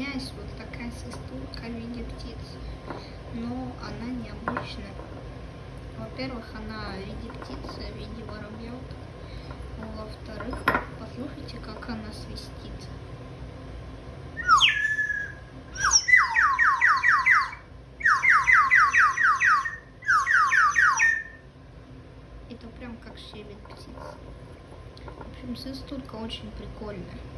меня есть вот такая свистулка в виде птицы, но она необычная. Во-первых, она в виде птицы, в виде воробья. Во-вторых, послушайте, как она свистит. Это прям как щебет птицы. В общем, свистулька очень прикольная.